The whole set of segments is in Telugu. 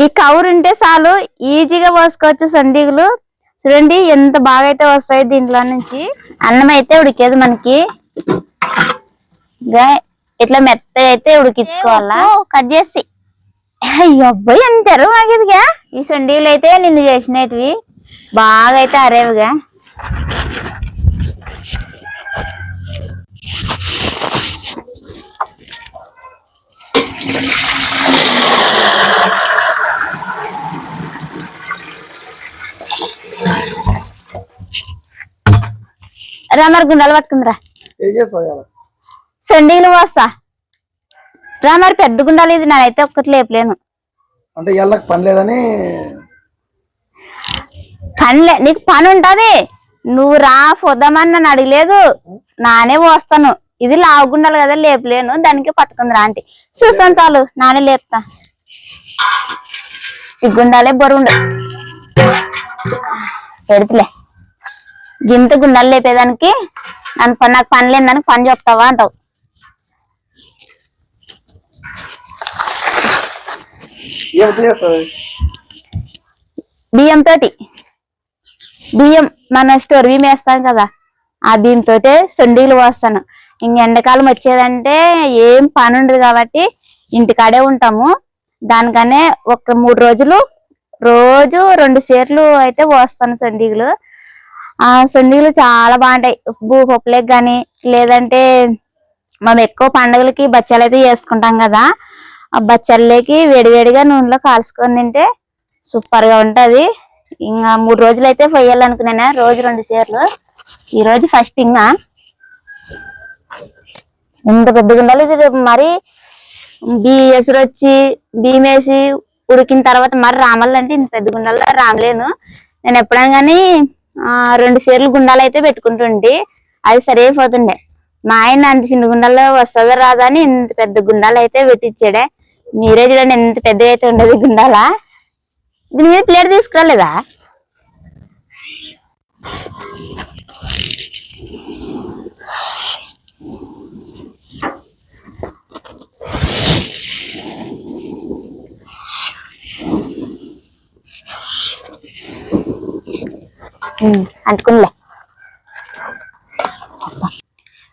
ఈ కవర్ ఉంటే చాలు ఈజీగా పోసుకోవచ్చు సండిగులు. చూడండి ఎంత బాగా అయితే వస్తాయి దీంట్లో నుంచి. అన్నం అయితే ఉడికేది మనకి ఇట్లా మెత్తగా అయితే ఉడికించుకోవాలా. కట్ చేసి అబ్బాయి అంటారు మాకిదిగా. ఈ సండిగులు అయితే నిన్ను చేసినవి బాగా అయితే అరేవిగా. రామర్ గుండాలు పట్టుకుందిరా. సండిగులు పోస్తా రా. మరి పెద్ద గుండాలు ఇది నేనైతే ఒక్కటి లేపలేను. అంటే పని లేదని పనిలే, నీకు పని ఉంటది. నువ్వు రా పోదామని నన్ను అడిగలేదు, నానే పోస్తాను. ఇది లావు గుండాలు కదా లేపలేను, దానికి పట్టుకుందిరా ఆంటీ. చూస్తాను తాలు నానే లేపుతా. ఈ గుండాలే బరువుండు పెడితేలే. గింత గుండాలు లేపేదానికి నాకు పని లేదని పని చెప్తావా అంటావు. బియ్యం తోటి, బియ్యం మన స్టోర్ బియ్యం వేస్తాం కదా, ఆ బియ్యం తోటే సొండీలు పోస్తాను. ఇంక ఎండాకాలం వచ్చేదంటే ఏం పని ఉండదు కాబట్టి ఇంటికాడే ఉంటాము. దానికనే ఒక 3 రోజులు రోజు 2 సేర్లు అయితే పోస్తాను సొండీలు. ఆ సొండీలు చాలా బాగుంటాయి. పప్పులకు కానీ లేదంటే మనం ఎక్కువ పండుగలకి బచ్చాలు అయితే చేసుకుంటాం కదా, ఆ బచ్చల్లోకి వేడివేడిగా నూనెలో కాల్చుకొని తింటే సూపర్ గా ఉంటది. ఇంకా 3 రోజులు అయితే పోయాలనుకున్నాను, రోజు 2 సేర్లు. ఈ రోజు ఫస్ట్. ఇంకా ఇంత పెద్దగా ఉండాలి ఇది. మరి ఎసురు వచ్చి బియ్యం వేసి ఉడికిన తర్వాత మరి రామాలంటే ఇంత పెద్ద గుండాలు రామలేను. నేను ఎప్పుడైనా కానీ 2 సేర్లు గుండాలు అయితే పెట్టుకుంటుంటే అది సరైపోతుండే. మా ఆయన అంత చిన్న గుండాల్లో వస్తుందో రాదా అని ఇంత పెద్ద గుండాలు అయితే పెట్టించాడే. మీరే చూడండి ఎంత పెద్దగా అయితే ఉండదు గుండాలా. దీని మీద ప్లేట్ తీసుకురాలేదా? అంటుకునిలే.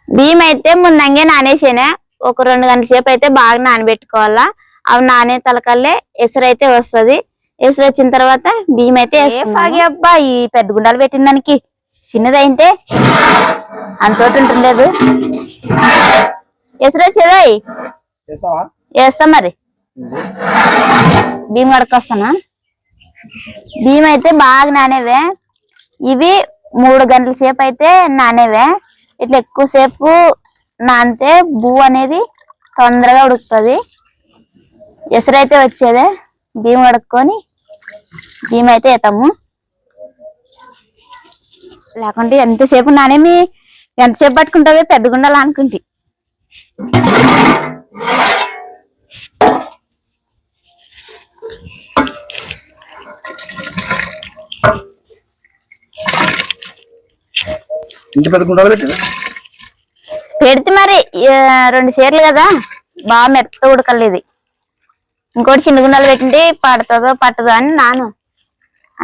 బియ్యం అయితే ముందంగే నానేసేనే. ఒక 2 గంటల సేపు అయితే బాగా నానబెట్టుకోవాలా. అవి నానే తలకల్లే ఎసురు అయితే వస్తుంది. ఎసురు వచ్చిన తర్వాత బియ్యం అయితే వేసుకోవాలి. అబ్బా ఈ పెద్ద గుండాలు పెట్టిన దానికి చిన్నదైతే అంతోటి ఉంటుండలేదు. ఎసురు వచ్చేదా వేస్తా. మరి బియ్యం కడుక్కొస్తానా. బియ్యం అయితే బాగా నానేవే. ఇవి 3 గంటల సేపు అయితే నానేవే. ఇట్లా ఎక్కువసేపు నానితే బువ్వ అనేది తొందరగా ఉడుకుతుంది. ఎసురు అయితే వచ్చేదే. బియ్యం కడుక్కొని బియ్యం అయితే వేస్తాము. లేకుంటే ఎంతసేపు నానేమి ఎంతసేపు పట్టుకుంటుంది పెద్ద గుండాలు అనుకుంటే. పెడితే మరి 2 సేర్లు కదా బాగా మెత్త ఉడకలేదు. ఇది ఇంకోటి చిన్న గుండాలు పెట్టింటే పడుతుందో పట్టదో అని నాను,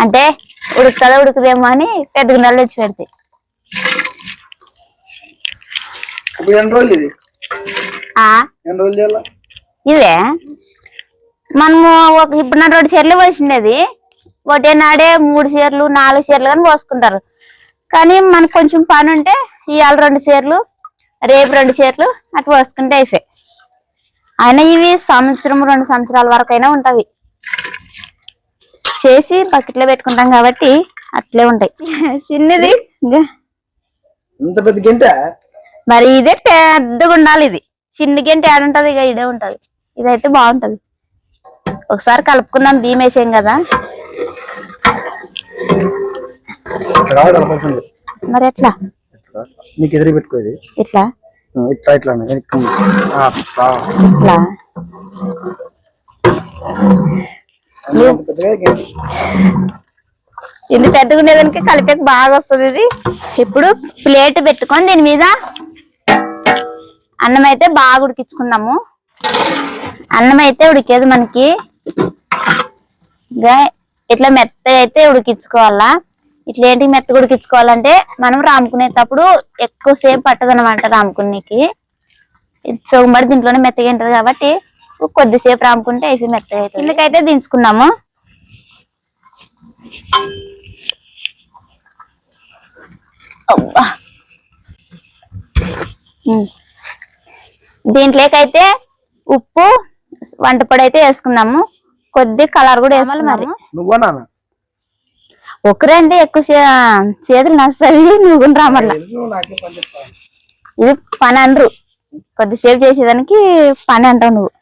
అంటే ఉడుకుతుందో ఉడుకుదేమో అని పెద్ద గుండాలు తెచ్చి పెడితే. ఇవే మనము ఇప్పుడు నా 2 సేర్లు పోసిండేది. ఒకటే నాడే 3 సేర్లు 4 సేర్లు కానీ పోసుకుంటారు. కానీ మనకు కొంచెం పని ఉంటే ఇవాళ 2 సేర్లు రేపు 2 సేర్లు అట్లా పోసుకుంటే అయిపోయి. అయినా ఇవి 1 సంవత్సరం 2 సంవత్సరాల వరకు అయినా ఉంటాయి. చేసి బకెట్లో పెట్టుకుంటాం కాబట్టి అట్లే ఉంటాయి. చిన్నది మరి ఇదే పెద్దగా ఉండాలి. ఇది చిన్న గంట ఏడుంటది, ఇక ఇదే ఉంటది. ఇదైతే బాగుంటది. ఒకసారి కలుపుకుందాం. బియ్యం వేసాం కదా మరి ఎట్లా నీకు ఎదురు పెట్టుకోది ఇట్లా ఇట్లా ఇట్లా ఇట్లా ఇది పెద్దగా ఉండేదానికి కలిపేకి బాగా వస్తుంది. ఇది ఇప్పుడు ప్లేట్ పెట్టుకొని దీని మీద అన్నం అయితే బాగా ఉడికించుకున్నాము. అన్నం అయితే ఉడికేది మనకి ఇంకా ఇట్లా మెత్తగా అయితే ఉడికించుకోవాలా. ఇట్లా ఏంటి మెత్తగా ఉడికించుకోవాలంటే మనం రాముకునేటప్పుడు ఎక్కువసేపు పట్టదు అనమాట రాముకునేకి. సోమవారి దీంట్లోనే మెత్తగా ఉంటది కాబట్టి కొద్దిసేపు రాముకుంటే అయిపోయి మెత్తగా అయితే కిందకైతే దించుకున్నాము. దీంట్లోకైతే ఉప్పు వంట పొడి అయితే వేసుకుందాము. కొద్ది కలర్ కూడా వేసుకోవాలి. మరి నువ్వా నాన్న ఒకరంటే ఎక్కువ చేతులు నస్తాయి. నువ్వు రామల్లా ఇది పని అనరు, కొద్దిసేపు చేసేదానికి పని అంటావు నువ్వు.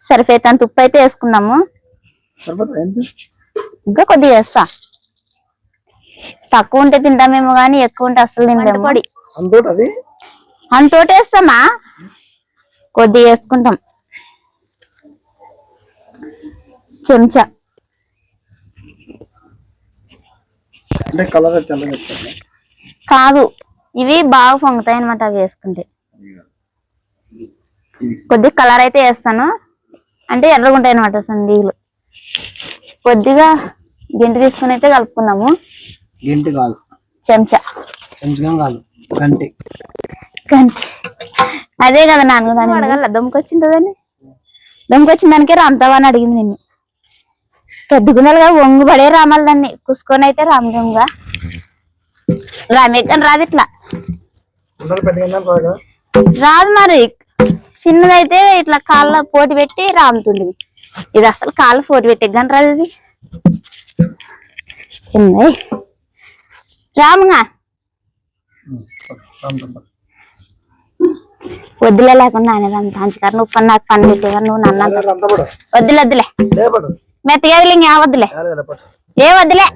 సరిపోయేంత ఉప్పు అయితే వేసుకుందాము. ఇంకా కొద్దిగా వేస్తా. తక్కువ ఉంటే తింటామేమో గానీ ఎక్కువ ఉంటే అసలు తింటాము. పొడి అంతోటి వేస్తామా, కొద్దిగా వేసుకుంటాం. చెంచా కాదు, ఇవి బాగా పొంగుతాయి అనమాట అవి వేసుకుంటే. కొద్దిగా కలర్ అయితే వేస్తాను, అంటే ఎర్రగా ఉంటాయి అనమాట సండీలు. కొద్దిగా గింటి తీసుకుని అయితే కలుపుకుందాము. చెంచా గంటి అదే కదా నాన్న దాన్ని అడగల. దమ్ముకొచ్చిందని దమ్ముకొచ్చిన దానికే రామ్తావా అని అడిగింది నిన్ను. పెద్ద గుండలుగా వంగు పడే రామాలి దాన్ని కుసుకొని అయితే రామగా రామేకని రాదు. ఇట్లా రాదు మరి. చిన్నదైతే ఇట్లా కాళ్ళ పోటీ పెట్టి రాముతుంది. ఇది అసలు కాళ్ళు పోటీ పెట్టే కానీ రాదు. ఇది రాముగా వద్దులే, లేకుండా ఆయన పంచకారు నువ్వు పని నాకు పని పెట్టేవారు. నువ్వు నన్ను వద్దులే వద్దులే మెత్తగేదిలే ఇంకా వద్దులే ఏ వద్దులే.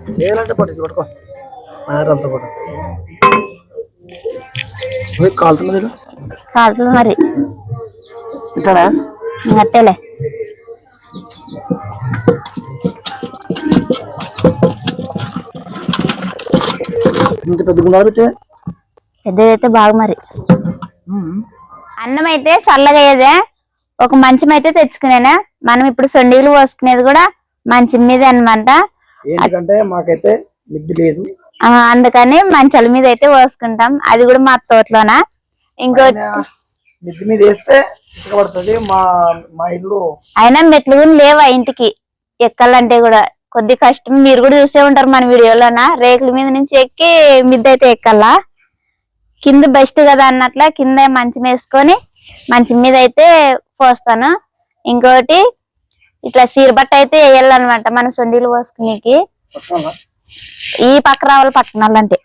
కాలుతుంది మరి అట్టేలే. పెద్దదైతే బాగా మరి. అన్నం అయితే చల్లగా అయ్యేదే. ఒక మంచం అయితే తెచ్చుకునేనా. మనం ఇప్పుడు సొండీలు పోసుకునేది కూడా మంచం మీద అనమాట. మాకైతే మిద్ది లేదు, అందుకని మంచాల మీద అయితే పోసుకుంటాం. అది కూడా మా తోటలోన. ఇంకోటి మిద్ది మీద వేస్తే పడుతుంది. మా ఇల్లు అయినా మెట్లు కూడా లేవు ఇంటికి ఎక్కాలంటే కూడా కొద్ది కష్టం. మీరు కూడా చూసే ఉంటారు మన వీడియోలోన. రేకుల మీద నుంచి ఎక్కి మిద్ది అయితే ఎక్కాలా. కింద బెస్ట్ కదా అన్నట్ల కింద మంచం వేసుకొని మంచం మీద అయితే పోస్తాను. ఇంకోటి ఇట్లా సీరబట్ట అయితే వేయాలన్నమాట మనం సొండీలు పోసుకునేకి. ఈ పక్క రావాలి పట్టణాలంటే.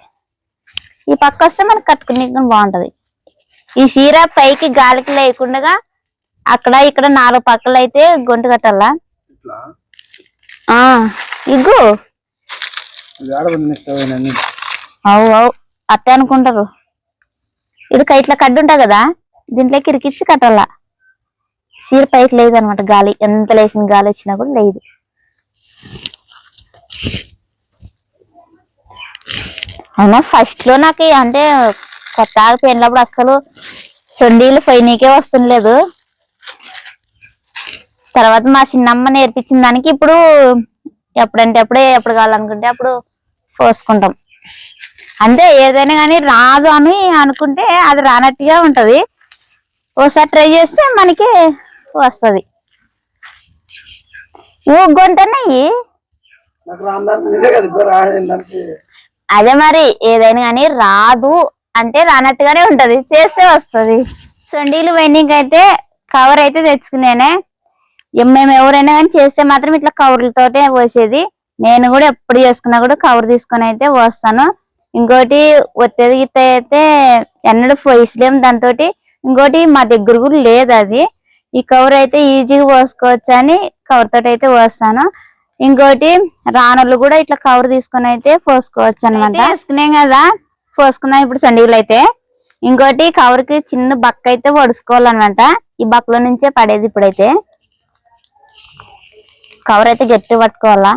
ఈ పక్క వస్తే మనకు కట్టుకునే బాగుంటది. ఈ సీర పైకి గాలికి లేకుండా అక్కడ ఇక్కడ 4 పక్కలు అయితే గొంటు కట్టాలా. ఇగ్గు అవు అవు అట్టే అనుకుంటారు. ఇడుక ఇట్లా కడ్డు ఉంటా కదా, దీంట్లోకి ఇరికిచ్చి కట్టాలా. సీర పైకి లేదు అనమాట. గాలి ఎంత లేసిన గాలి వచ్చినా కూడా లేదు. అయినా ఫస్ట్ లో నాకు అంటే కొత్తగా పెళ్ళినప్పుడు అసలు సొండీలు పైనకే వస్తుండలేదు. తర్వాత మా చిన్నమ్మ నేర్పించిన దానికి ఇప్పుడు ఎప్పుడంటే ఎప్పుడు కావాలనుకుంటే అప్పుడు పోసుకుంటాం. అంటే ఏదైనా కానీ రాదు అని అనుకుంటే అది రానట్టుగా ఉంటది. ఒకసారి ట్రై చేస్తే మనకి వస్తుంది. ఊగుంటున్నాయి. అదే మరి ఏదైనా కానీ రాదు అంటే రానట్టుగానే ఉంటది, చేస్తే వస్తుంది. సొండీలు వెండింగ్ అయితే కవర్ అయితే తెచ్చుకునేనే. మేము ఎవరైనా కానీ చేస్తే మాత్రం ఇట్లా కవర్లతోటే పోసేది. నేను కూడా ఎప్పుడు చేసుకున్నా కూడా కవర్ తీసుకొని అయితే పోస్తాను. ఇంకోటి ఒత్తేది గిత్త అయితే ఎన్నడూ పోయిసలేము దాంతో. ఇంకోటి మా దగ్గర కూడా లేదు అది. ఈ కవర్ అయితే ఈజీగా పోసుకోవచ్చు అని కవర్ తోటి అయితే పోస్తాను. ఇంకోటి రానోళ్ళు కూడా ఇట్లా కవర్ తీసుకొని అయితే పోసుకోవచ్చు అనమాట. వేసుకున్నాం కదా, పోసుకున్నాం ఇప్పుడు సండీలు అయితే. ఇంకోటి కవర్ కి చిన్న బక్క అయితే పొడుచుకోవాలన్నమాట. ఈ బక్కలో నుంచే పడేది. ఇప్పుడైతే కవర్ అయితే గట్టి పట్టుకోవాలా.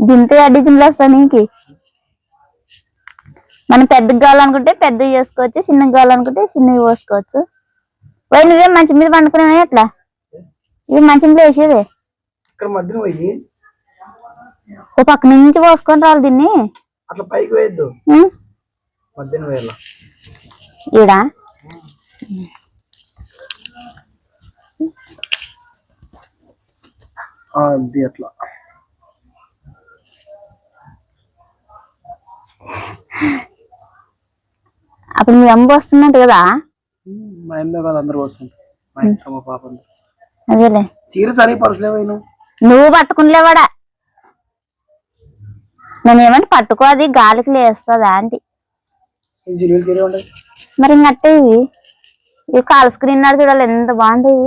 దింతే డిజైన్లు వస్తాయి నీకు. మనం పెద్దగా కావాలనుకుంటే పెద్దగా చేసుకోవచ్చు, చిన్నగా కావాలనుకుంటే చిన్నగా పోసుకోవచ్చు. పోయి నువ్వేం మంచి మీద పండుకునే ఎట్లా ఇది మంచి మీద వేసేది ఇక్కడ మధ్యన పోయి ఓ పక్క నుంచి పోసుకొని రావాలి దీన్ని అట్లా పైకి వేయద్దు మధ్యన వేయాల ఈడ అది అట్లా అప్పుడు మీ అమ్మ వస్తున్నట్టు కదా మా అమ్మే కాదు అందరు వస్తుంది మా ఇంట్లో మా పాప అదేలే సీరియస్ అని పరసలేవై నువ్వు పట్టుకునిలేవాడా నేను ఏమంటే పట్టుకో అది గాలికి లేస్తుందా ఆంటీ మరి ఇంకట్టే ఇవి కాల్ స్క్రీన్ నాడు చూడాలి ఎంత బాగుంటాయి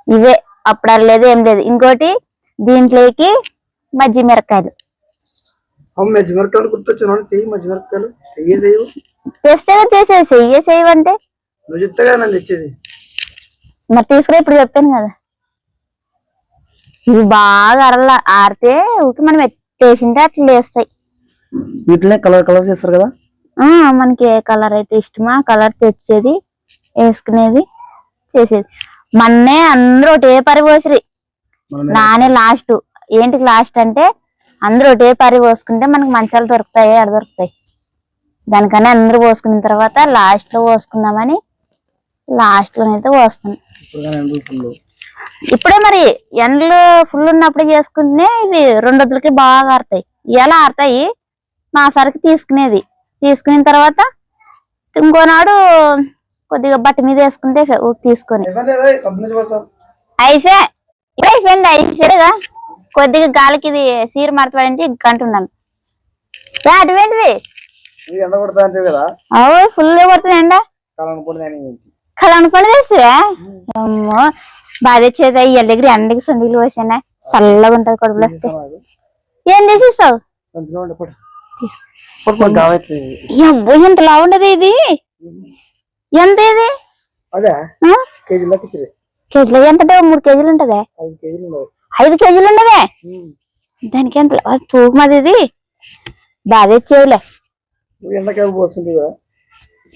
ఇవే అప్పుడు లేదు ఏం లేదు ఇంకోటి దీంట్లోకి మజ్జి మిరకాయలు తెస్తే చేసేది చెయ్యసేవంటే నువ్వు చెప్తే నన్ను తెచ్చేది మరి తీసుకురా ఇప్పుడు చెప్పాను కదా ఇవి బాగా ఆరితే ఊరికి మనం ఎట్టేసింటే అట్లా లేస్తాయి వీటినే కలర్ కలర్ చేస్తారు కదా మనకి ఏ కలర్ అయితే ఇష్టమో ఆ కలర్ తెచ్చేది వేసుకునేది చేసేది మొన్నే అందరూ ఒకటే పరి పోసిరి నానే లాస్ట్ ఏంటికి లాస్ట్ అంటే అందరూ ఒకటే పరి పోసుకుంటే మనకు మంచాలు దొరుకుతాయి ఎడ దొరుకుతాయి దానికన్నా అందరూ పోసుకున్న తర్వాత లాస్ట్ లో పోసుకుందామని లాస్ట్ లోనైతే పోస్తాను ఇప్పుడే మరి ఎండలు ఫుల్ ఉన్నప్పుడు చేసుకుంటే ఇవి 2 రోజులకి బాగా ఆరుతాయి ఎలా ఆరుతాయి మా సరికి తీసుకున్న తర్వాత ఇంకోనాడు కొద్దిగా బట్ట మీద వేసుకుంటే తీసుకొని అయిపోయిందా కొద్దిగా గాలికి ఇది సీర మడతాడంటే కంటున్నాను అటువంటివి అవు ఫుల్ కొడుతుంది ఎండ కలనుపడి తెస్తువే అమ్మో బాగా తెచ్చేది ఇళ్ళ దగ్గర ఎండకి సొండిలు పోసానే చల్లగా ఉంటది కడుపులో వస్తే ఏం తీసిస్తావు అబ్బో ఎంత లా ఉండదు ఇది ఎంత ఇది కేజీలో ఎంత 3 కేజీలు ఉంటదే 5 కేజీలు ఉండదే దానికి ఎంత తూకమది ఇది బాగా తెచ్చేవులే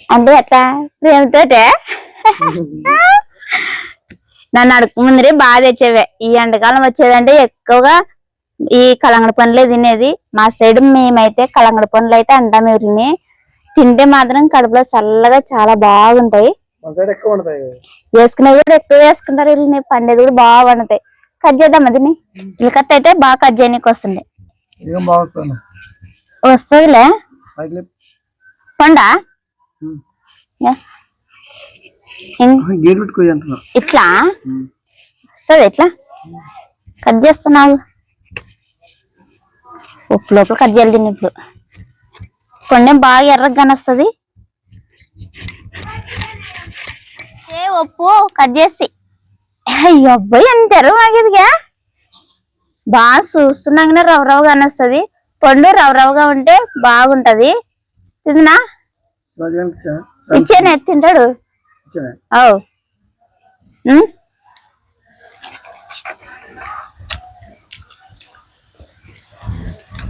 అంటే ఎట్లా ప్రేమతోటే నన్ను అడుగు ముందరే బాగా తెచ్చేవే ఈ ఎండకాలం వచ్చేదంటే ఎక్కువగా ఈ కలంగడి పండ్లే తినేది మా సైడ్ మేమైతే కలంగడి పండ్లు అయితే అంటాం వీటిని తింటే మాత్రం కడుపులో చల్లగా చాలా బాగుంటాయి వేసుకునేది కూడా ఎక్కువ వేసుకుంటారు వీళ్ళని పండేది కూడా బాగా పండుతాయి కట్ చేద్దాం అదిని ఇళ్ళకత్త అయితే బాగా కట్ చేయడానికి వస్తుంది వస్తుందిలే పండా ఇట్లా వస్తుంది ఇట్లా కట్ చేస్తున్నావు ఉప్పు లోపల కట్ చేయాలి దీన్ని ఇప్పుడు కొంచెం బాగా ఎర్రగానే వస్తుంది ఉప్పు కట్ చేసి అబ్బాయి ఎంత ఎర్రగా బాగా చూస్తున్నాగానే రవ్వగా వస్తుంది పండు రవ్వగా ఉంటే బాగుంటది తిన్నా ఇచ్చేనే తింటాడు అవు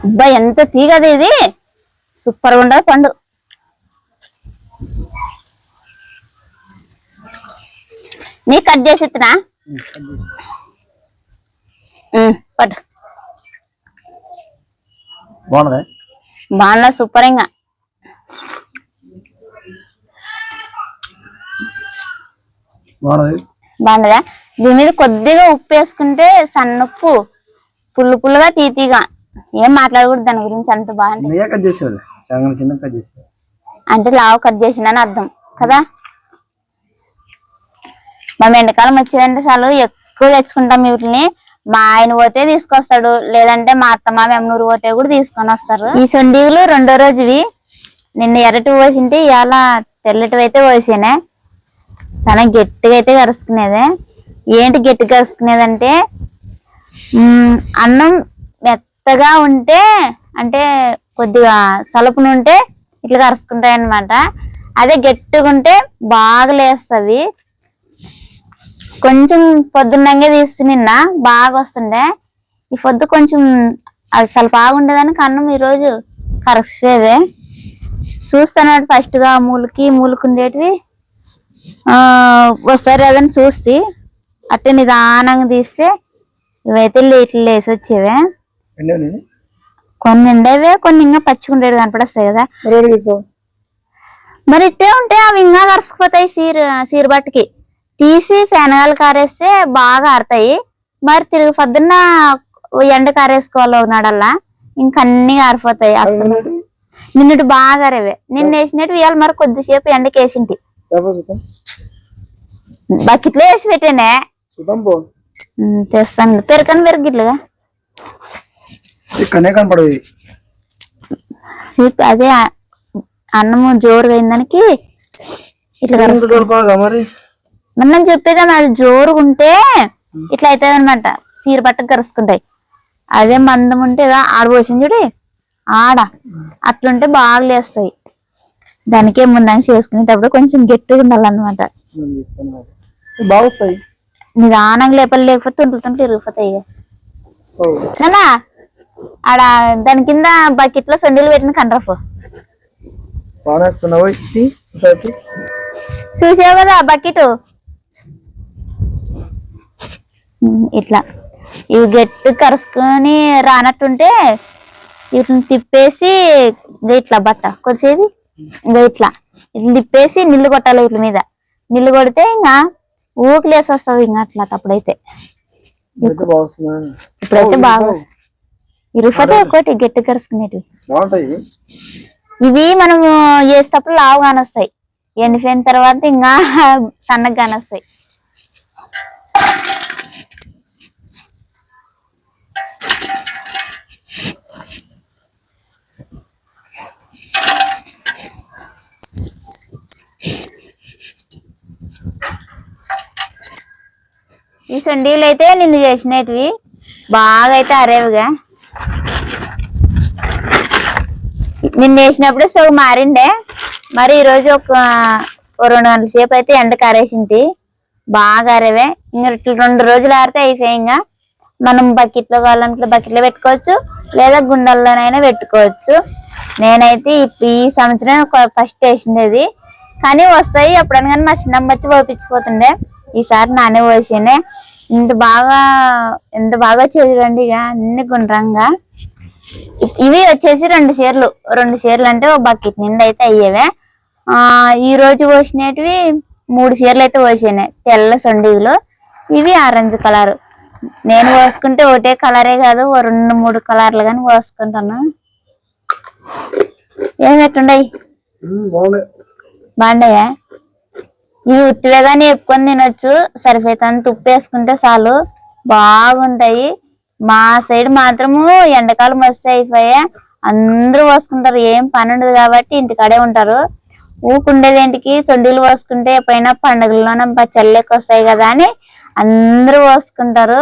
అబ్బా ఎంత తీగది ఇది సూపర్ గా ఉండదు పండు నీ కట్ చేసి ఇస్తున్నా పట్టు బాగుందా సూపర్ ఇంకా బాగుండదా దీని మీద కొద్దిగా ఉప్పు వేసుకుంటే సన్నుప్పు పుల్లుగా తీతీగా ఏం మాట్లాడకూడదు దాని గురించి అంత బాగుంటుంది అంటే లావు కట్ చేసిందని అర్థం కదా మేము ఎండాకాలం వచ్చేదంటే చాలు ఎక్కువ తెచ్చుకుంటాం వీటిని మా ఆయన పోతే తీసుకొస్తాడు లేదంటే మా అత్తమ్మ మెమ్మనూరు పోతే కూడా తీసుకొని వస్తారు ఈ సొండీలు 2వ రోజువి నిన్న ఎర్రటి పోసింటే ఇలా తెల్లటివి అయితే పోసానే చాలా గట్టిగా అయితే కరుసుకునేదే ఏంటి గట్టిగా కరుసుకునేదంటే అన్నం మెత్తగా ఉంటే అంటే కొద్దిగా సలుపును ఉంటే ఇట్లా కరుసుకుంటాయి అన్నమాట అదే గట్టిగా ఉంటే బాగా లేస్తవి కొంచెం పొద్దున్నంగే నిన్న బాగా వస్తుండే ఈ పొద్దు కొంచెం అది చాలా బాగుండేదానికి అన్నం ఈరోజు కరక్స్పోయేవే చూస్తాను ఫస్ట్ గా మూలుకుండేటివి ఒకసారి అదని చూస్తే అట్టే నిదానంగా తీస్తే ఇవైతే ఇట్లా లేసి వచ్చేవే. కొన్ని ఉండేవే, కొన్ని ఇంకా పచ్చిగుండేవి కనపడస్తాయి కదా. మరి ఇట్టే ఉంటే అవి ఇంకా కరుసుకుపోతాయి. సీర బట్టకి తీసి ఫ్యాన్ గాలి కారేస్తే బాగా ఆరుతాయి. మరి తిరిగి పొద్దున్న ఎండ కారేసుకోవాలి ఒకనాడల్లా ఇంకన్నీ ఆరిపోతాయి. అసలు నిన్నటి బాగా అరేవే. నిన్న వేసినట్టు ఇవాళ మరి కొద్దిసేపు ఎండకి వేసింటి బకెట్లో వేసి పెట్టానే. తెస్తాను పెరకని పెరిగిట్లుగా అదే అన్నము జోరుగా అయిందానికి ఇట్లా మనం చెప్పేదా అది జోరుగా ఉంటే ఇట్లా అవుతుంది అనమాట. సీర బట్టకు కరుసుకుంటాయి. అదే మందం ఉంటే ఆడబోసింది చూడి ఆడ అట్లుంటే బాగా లేస్తాయి. దానికే ముందంగా చేసుకునేటప్పుడు కొంచెం గట్టిగా ఉండాలన్నమాట. నిదానంగా లేకపోతే తుంటలు ఇరిగిపోతాయి. నానా ఆడ దాని కింద బకెట్ లో సొండీలు పెట్టిన కండ్రపు చూసావు కదా బకెట్. ఇట్లా ఇవి గట్టి కరుసుకొని రానట్టుంటే వీటిని తిప్పేసి ఇట్లా బట్ట కొద్దిసేది ఇట్లా తిప్పేసి నీళ్లు కొట్టాలి. వీటి మీద నీళ్లు కొడితే ఇంకా ఊకలేసి వస్తావు. ఇంకా అట్లా తప్పుడైతే ఇప్పుడైతే బాగా ఇరిగిపోతే ఒకటి గట్టి కరుసుకునేటివి. ఇవి మనము వేసేటప్పుడు లావు కానొస్తాయి. ఎండిపోయిన తర్వాత ఇంకా సన్నగా కానొస్తాయి. ఈ సొండీలు అయితే నిన్ను చేసినవి బాగా అయితే అరేవిగా. నిన్న వేసినప్పుడు స్టవ్ మారిండే. మరి ఈరోజు ఒక 2 గంటల సేపు అయితే ఎండ కారేసింటి బాగా అరేవే. ఇంకా 2 రోజులు ఆరితే అయిపోయి ఇంకా మనం బకెట్లో కావాలనుకుంటే బకెట్లో పెట్టుకోవచ్చు, లేదా గుండెల్లోనైనా పెట్టుకోవచ్చు. నేనైతే ఈ సంవత్సరం ఫస్ట్ వేసిండేది కానీ వస్తాయి ఎప్పుడైనా కానీ మా చిన్నమ్మ వచ్చి పోపించిపోతుండే. ఈసారి నానే పోసేనే. ఎంత బాగా చూడండి ఇక అన్ని గుండ్రంగా. ఇవి వచ్చేసి 2 చీరలు అంటే ఒక బకెట్ నిండా అయితే అయ్యేవే. ఈ రోజు పోసినవి 3 చీరలు అయితే పోసినాయి తెల్ల సొండీలు. ఇవి ఆరెంజ్ కలర్. నేను పోసుకుంటే ఒకటే కలరే కాదు 2-3 కలర్లు కానీ పోసుకుంటాను. ఏమెట్టుండయి బాగుండయా? ఇవి ఉత్తివే కానీ ఎప్పుకొని తినొచ్చు. సరిపోతుంది ఉప్పు వేసుకుంటే చాలు బాగుంటాయి. మా సైడ్ మాత్రము ఎండాకాలం వస్తే అయిపోయా అందరూ పోసుకుంటారు. ఏం పని ఉండదు కాబట్టి ఇంటికాడే ఉంటారు. ఊకుండేది ఏంటికి సొండీలు పోసుకుంటే ఎప్పుడైనా పండుగల్లోనే చల్లెకి వస్తాయి కదా అని అందరూ పోసుకుంటారు.